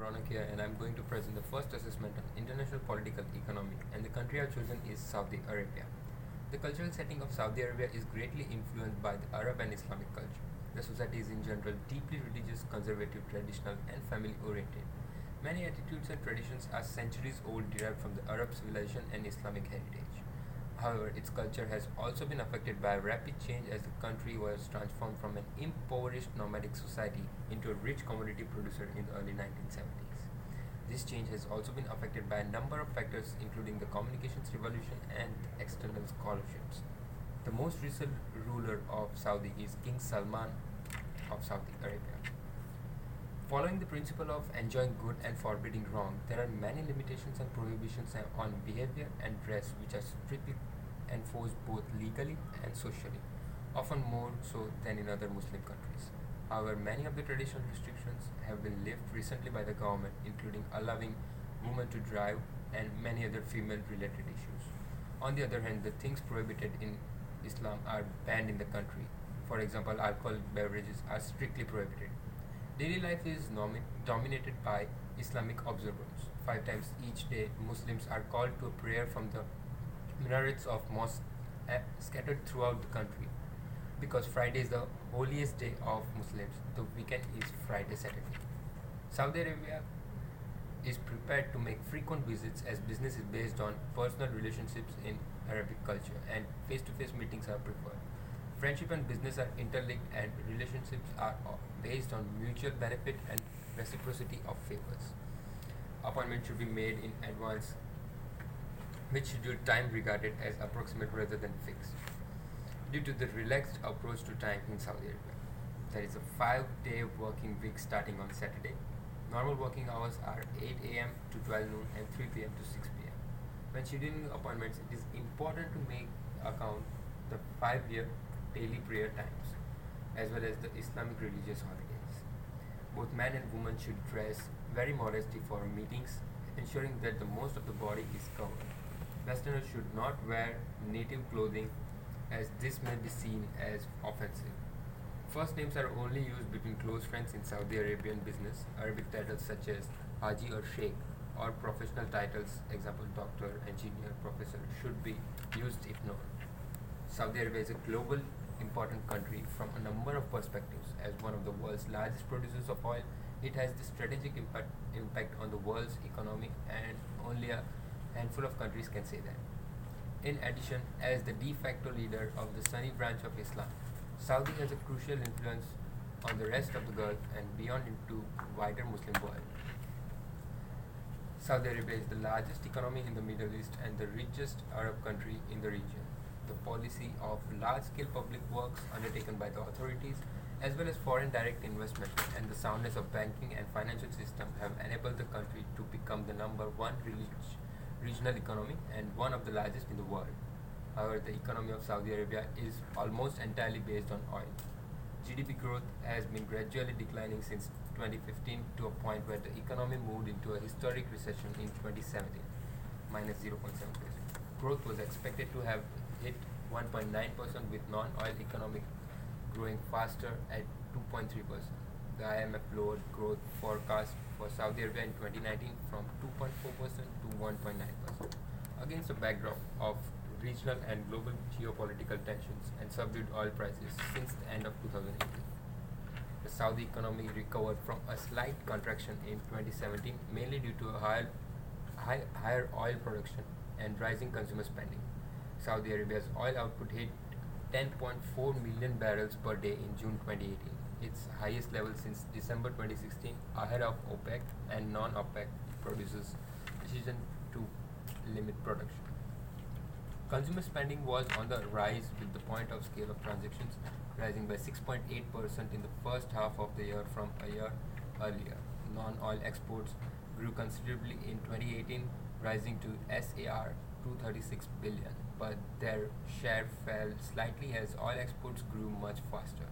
Ronak here, and I'm going to present the first assessment on international political economy, and the country I've chosen is Saudi Arabia. The cultural setting of Saudi Arabia is greatly influenced by the Arab and Islamic culture. The society is in general deeply religious, conservative, traditional, and family oriented. Many attitudes and traditions are centuries old, derived from the Arab civilization and Islamic heritage. However, its culture has also been affected by a rapid change as the country was transformed from an impoverished nomadic society into a rich commodity producer in the early 1970s. This change has also been affected by a number of factors, including the communications revolution and external scholarships. The most recent ruler of Saudi is King Salman of Saudi Arabia. Following the principle of enjoying good and forbidding wrong, there are many limitations and prohibitions on behavior and dress which are strictly enforced both legally and socially, often more so than in other Muslim countries. However, many of the traditional restrictions have been lifted recently by the government, including allowing women to drive and many other female related issues. On the other hand, the things prohibited in Islam are banned in the country. For example, alcoholic beverages are strictly prohibited. Daily life is dominated by Islamic observance. 5 times each day, Muslims are called to a prayer from the minarets of mosques scattered throughout the country. Because Friday is the holiest day of Muslims, the weekend is Friday, Saturday. Saudi Arabia is prepared to make frequent visits as business is based on personal relationships in Arabic culture and face to face meetings are preferred. Friendship and business are interlinked and relationships are based on mutual benefit and reciprocity of favors. Appointments should be made in advance with scheduled time regarded as approximate rather than fixed. Due to the relaxed approach to time in Saudi Arabia, there is a 5-day working week starting on Saturday. Normal working hours are 8 a.m. to 12 noon and 3 p.m. to 6 p.m. When scheduling appointments, it is important to make account the 5-year daily prayer times as well as the Islamic religious holidays. Both men and women should dress very modestly for meetings, ensuring that the most of the body is covered. Westerners should not wear native clothing as this may be seen as offensive. First names are only used between close friends in Saudi Arabian business. Arabic titles such as Haji or Sheikh or professional titles, example doctor, engineer, professor, should be used if known. Saudi Arabia is a global important country from a number of perspectives. As one of the world's largest producers of oil, it has the strategic impact on the world's economy, and only a handful of countries can say that. In addition, as the de facto leader of the Sunni branch of Islam, Saudi has a crucial influence on the rest of the Gulf and beyond into wider Muslim world. Saudi Arabia is the largest economy in the Middle East and the richest Arab country in the region. The policy of large-scale public works undertaken by the authorities, as well as foreign direct investment and the soundness of banking and financial system have enabled the country to become the number one regional economy and one of the largest in the world. However, the economy of Saudi Arabia is almost entirely based on oil. GDP growth has been gradually declining since 2015 to a point where the economy moved into a historic recession in 2017, minus 0.7%. Growth was expected to have hit 1.9% with non-oil economic growing faster at 2.3%. The IMF lowered growth forecast for Saudi Arabia in 2019 from 2.4% to 1.9%. Against a backdrop of regional and global geopolitical tensions and subdued oil prices since the end of 2018. The Saudi economy recovered from a slight contraction in 2017, mainly due to a higher oil production and rising consumer spending. Saudi Arabia's oil output hit 10.4 million barrels per day in June 2018, its highest level since December 2016, ahead of OPEC and non-OPEC producers' decision to limit production. Consumer spending was on the rise with the point of scale of transactions rising by 6.8% in the first half of the year from a year earlier. Non-oil exports grew considerably in 2018, rising to SAR 236 billion, but their share fell slightly as oil exports grew much faster.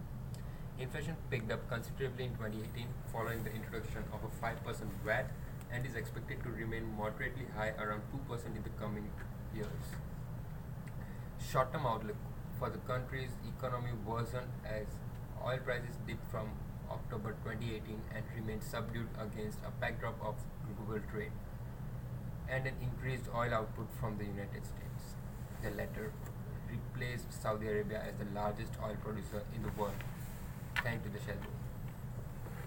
Inflation picked up considerably in 2018 following the introduction of a 5% VAT and is expected to remain moderately high around 2% in the coming years. Short-term outlook for the country's economy worsened as oil prices dipped from October 2018 and remained subdued against a backdrop of global trade and an increased oil output from the United States. The latter replaced Saudi Arabia as the largest oil producer in the world, thanks to the shale boom.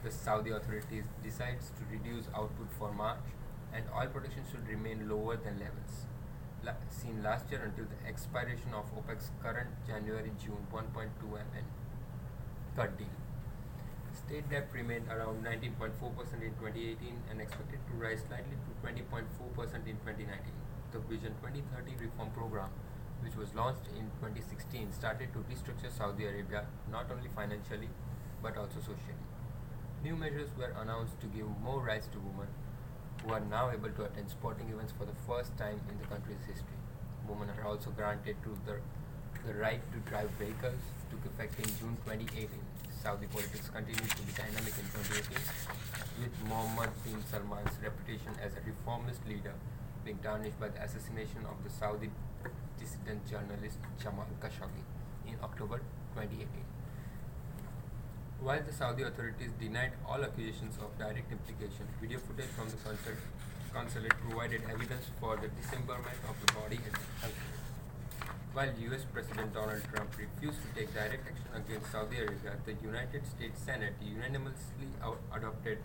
The Saudi authorities decides to reduce output for March, and oil production should remain lower than levels seen last year until the expiration of OPEC's current January-June 1.2 MN cut deal. State debt remained around 19.4% in 2018 and expected to rise slightly to 20.4% in 2019. The Vision 2030 reform program, which was launched in 2016, started to restructure Saudi Arabia not only financially but also socially. New measures were announced to give more rights to women, who are now able to attend sporting events for the first time in the country's history. Women are also granted the right to drive vehicles, took effect in June 2018. Saudi politics continued to be dynamic in 2018, with Mohammed bin Salman's reputation as a reformist leader being tarnished by the assassination of the Saudi dissident journalist Jamal Khashoggi in October 2018. While the Saudi authorities denied all accusations of direct implication, video footage from the consulate provided evidence for the dismemberment of the body at the consulate. While US President Donald Trump refused to take direct action against Saudi Arabia, the United States Senate unanimously adopted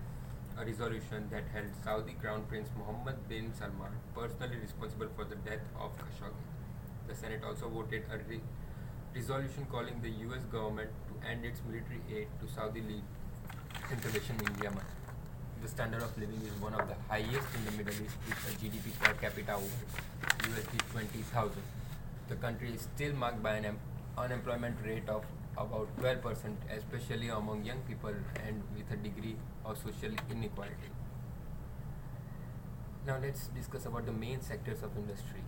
a resolution that held Saudi Crown Prince Mohammed bin Salman personally responsible for the death of Khashoggi. The Senate also voted a resolution calling the US government to end its military aid to Saudi-led intervention in Yemen. The standard of living is one of the highest in the Middle East, with a GDP per capita over USD 20,000. The country is still marked by an unemployment rate of about 12%, especially among young people, and with a degree of social inequality. Now let's discuss about the main sectors of industry.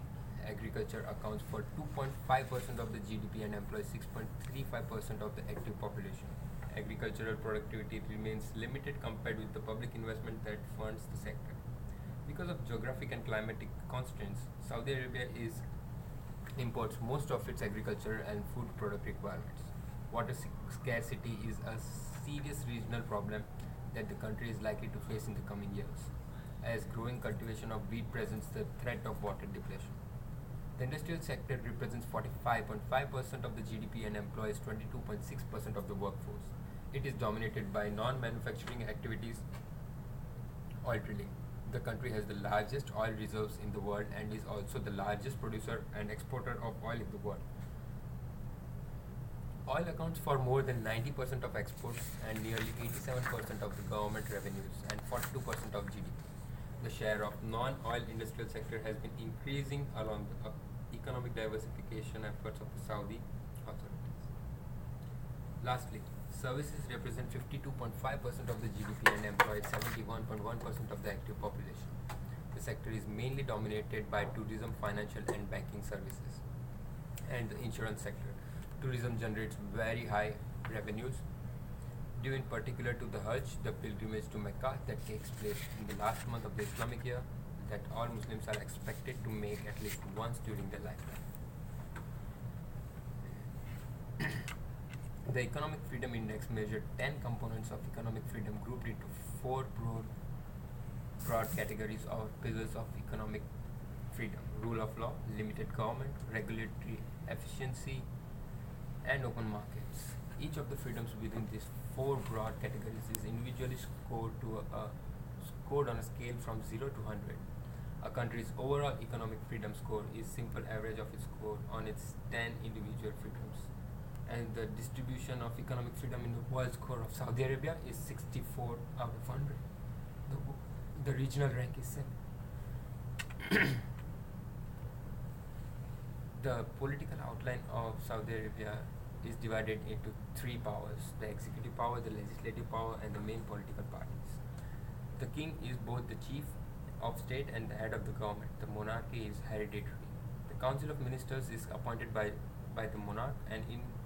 Agriculture accounts for 2.5% of the GDP and employs 6.35% of the active population. Agricultural productivity remains limited compared with the public investment that funds the sector. Because of geographic and climatic constraints, Saudi Arabia imports most of its agricultural and food product requirements. Water scarcity is a serious regional problem that the country is likely to face in the coming years, as growing cultivation of wheat presents the threat of water depletion. The industrial sector represents 45.5% of the GDP and employs 22.6% of the workforce. It is dominated by non-manufacturing activities, oil drilling. The country has the largest oil reserves in the world and is also the largest producer and exporter of oil in the world. Oil accounts for more than 90% of exports and nearly 87% of the government revenues and 42% of GDP. The share of non-oil industrial sector has been increasing along the economic diversification efforts of the Saudi authorities. Lastly, services represent 52.5% of the GDP and employ 71.1% of the active population. The sector is mainly dominated by tourism, financial and banking services, and the insurance sector. Tourism generates very high revenues, due in particular to the Hajj, the pilgrimage to Mecca that takes place in the last month of the Islamic year, that all Muslims are expected to make at least once during their lifetime. The Economic Freedom Index measured 10 components of economic freedom grouped into four broad categories or pillars of economic freedom: rule of law, limited government, regulatory efficiency, and open markets. Each of the freedoms within these four broad categories is individually scored on a scale from 0 to 100. A country's overall economic freedom score is simple average of its score on its 10 individual freedoms. And the distribution of economic freedom in the world score of Saudi Arabia is 64 out of 100. The regional rank is 7. The political outline of Saudi Arabia is divided into three powers: the executive power, the legislative power, and the main political parties. The king is both the chief of state and the head of the government. The monarchy is hereditary. The council of ministers is appointed by the monarch and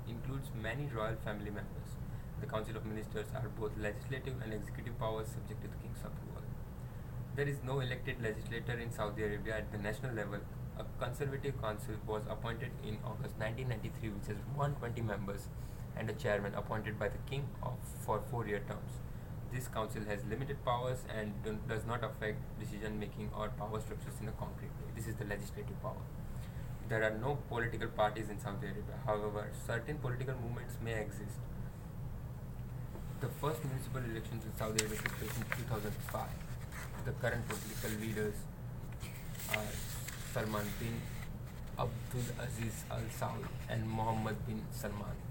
includes many royal family members. The council of ministers are both legislative and executive powers subject to the king's approval. There is no elected legislator in Saudi Arabia at the national level. A conservative council was appointed in August 1993, which has 120 members and a chairman appointed by the king for 4-year terms. This council has limited powers and does not affect decision making or power structures in a concrete way. This is the legislative power. There are no political parties in Saudi Arabia. However, certain political movements may exist. The first municipal elections in Saudi Arabia took place in 2005. The current political leaders are Salman bin Abdul Aziz Al Saud and Mohammed bin Salman.